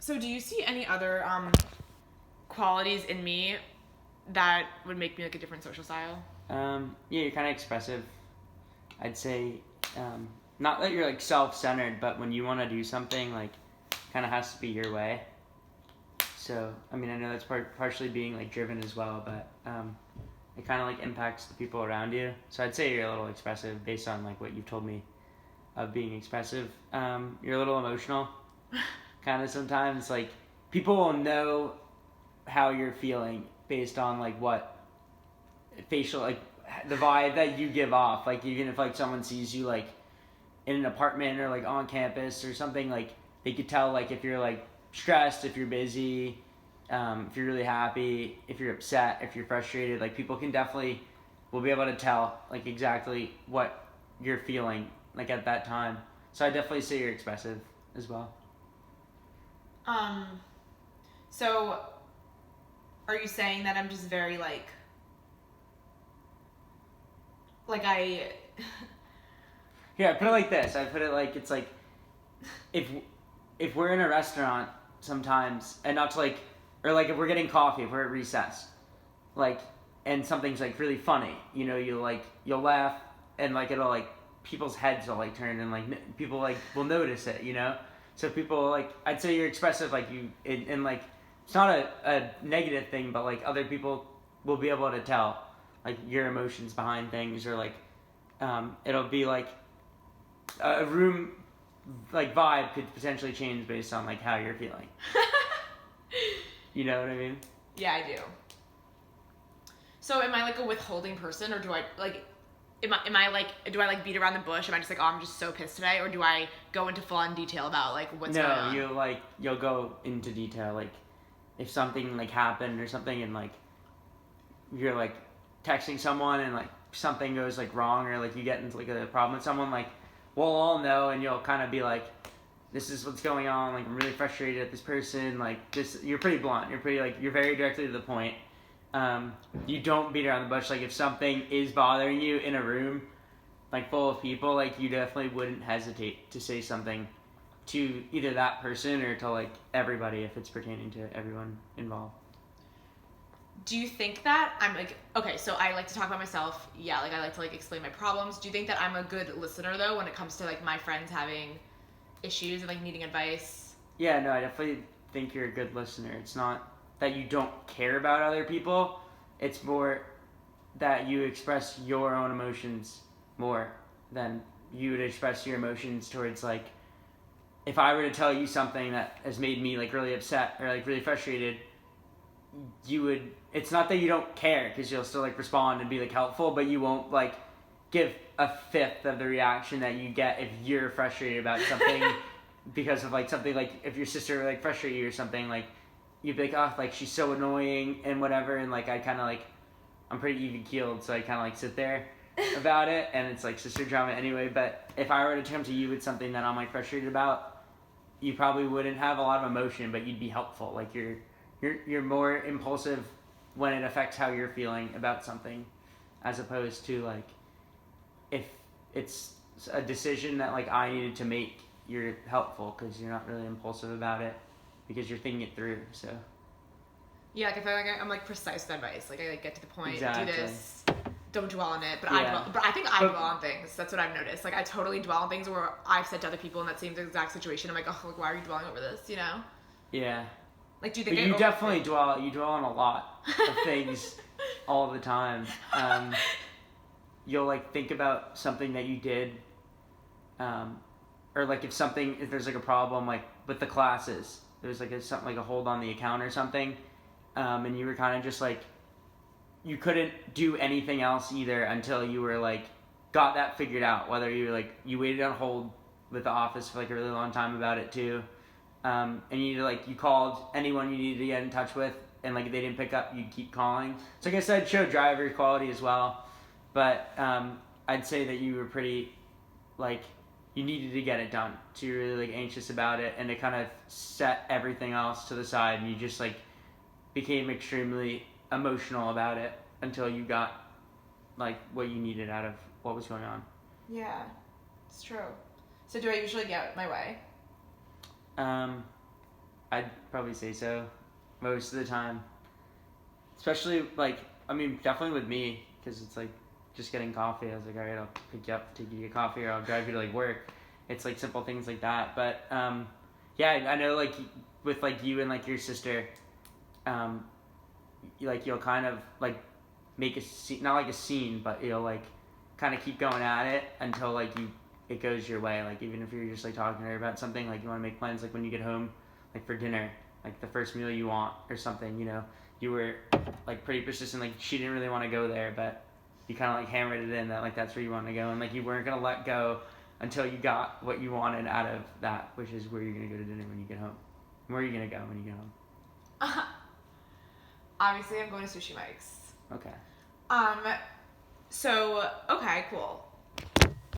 So do you see any other qualities in me that would make me like a different social style? Yeah, you're kind of expressive. I'd say, not that you're like self-centered, but when you want to do something, like, kind of has to be your way. So, I mean, I know that's partially being like driven as well, but it kind of like impacts the people around you. So I'd say you're a little expressive based on like what you've told me of being expressive. You're a little emotional, kind of sometimes. Like, people will know how you're feeling based on like what facial, like the vibe that you give off. Like, even if like someone sees you like in an apartment or like on campus or something, like they could tell like if you're like stressed, if you're busy, if you're really happy, if you're upset, if you're frustrated. Like, people can definitely will be able to tell like exactly what you're feeling like at that time. So I definitely say you're expressive as well. Um, so are you saying that I'm just very like I Yeah, I put it like this. I put it like, it's like if we're in a restaurant sometimes, and not to like, or like if we're getting coffee, if we're at recess, like, and something's like really funny, you know, you'll laugh, and like it'll like people's heads will like turn, and like people like will notice it, you know. So people like, I'd say you're expressive, like you, and like it's not a negative thing, but like other people will be able to tell like your emotions behind things, or like it'll be like a room like vibe could potentially change based on like how you're feeling. You know what I mean? Yeah, I do. So am I like a withholding person, or do I like am I like, do I like beat around the bush? Am I just like, oh, I'm just so pissed today, or do I go into full on detail about like what's going on? No, you'll go into detail, like if something like happened or something, and like you're like texting someone, and like something goes like wrong, or like you get into like a problem with someone, like we'll all know, and you'll kind of be like, this is what's going on, like I'm really frustrated at this person, like this. You're pretty blunt, you're pretty like, you're very directly to the point. You don't beat around the bush. Like, if something is bothering you in a room like full of people, like you definitely wouldn't hesitate to say something to either that person or to like everybody, if it's pertaining to everyone involved. Do you think that I'm like, okay, so I like to talk about myself. Yeah, like I like to like explain my problems. Do you think that I'm a good listener though when it comes to like my friends having issues and like needing advice? Yeah, no, I definitely think you're a good listener. It's not that you don't care about other people. It's more that you express your own emotions more than you would express your emotions towards, like, if I were to tell you something that has made me like really upset or like really frustrated, you would, it's not that you don't care, because you'll still like respond and be like helpful, but you won't like give a fifth of the reaction that you get if you're frustrated about something because of like something, like if your sister like frustrated you or something, like you'd be like, oh, like she's so annoying and whatever, and like I kind of like, I'm pretty even keeled, so I kind of like sit there about it, and it's like sister drama anyway. But if I were to come to you with something that I'm like frustrated about, you probably wouldn't have a lot of emotion, but you'd be helpful. Like you're more impulsive when it affects how you're feeling about something, as opposed to like if it's a decision that like I needed to make, you're helpful because you're not really impulsive about it because you're thinking it through. So Yeah, like I feel like I'm like precise with advice. Like I like get to the point, exactly. do this, don't dwell on it. But Yeah. I think I dwell on things. That's what I've noticed. Like I totally dwell on things where I've said to other people in that same exact situation, I'm like, oh, like, why are you dwelling over this? You know? Yeah. Like, do you think? But you definitely dwell. You dwell on a lot of things all the time. You'll like think about something that you did, or like if there's like a problem like with the classes, there's like something like a hold on the account or something, and you were kind of just like, you couldn't do anything else either until you were like got that figured out. Whether you like you waited on hold with the office for like a really long time about it too. And you called anyone you needed to get in touch with, and like if they didn't pick up, you'd keep calling. So like I said, show driver quality as well. But I'd say that you were pretty, like, you needed to get it done. So you're really like anxious about it, and it kind of set everything else to the side, and you just like became extremely emotional about it until you got like what you needed out of what was going on. Yeah, it's true. So do I usually get my way? I'd probably say so, most of the time. Especially like, I mean, definitely with me, because it's like just getting coffee. I was like, all right, I'll pick you up, take you to get coffee, or I'll drive you to like work. It's like simple things like that. But yeah, I know like with like you and like your sister, like you'll kind of like make a scene, not like a scene, but you'll like kind of keep going at it until like it goes your way. Like even if you're just like talking to her about something, like you want to make plans, like when you get home, like for dinner, like the first meal you want or something, you were like pretty persistent. Like she didn't really want to go there, but you kind of like hammered it in that like that's where you want to go, and like you weren't gonna let go until you got what you wanted out of that, which is where you're gonna go to dinner when you get home. Where are you gonna go when you get home? Obviously, I'm going to Sushi Mike's. Okay. So okay, cool.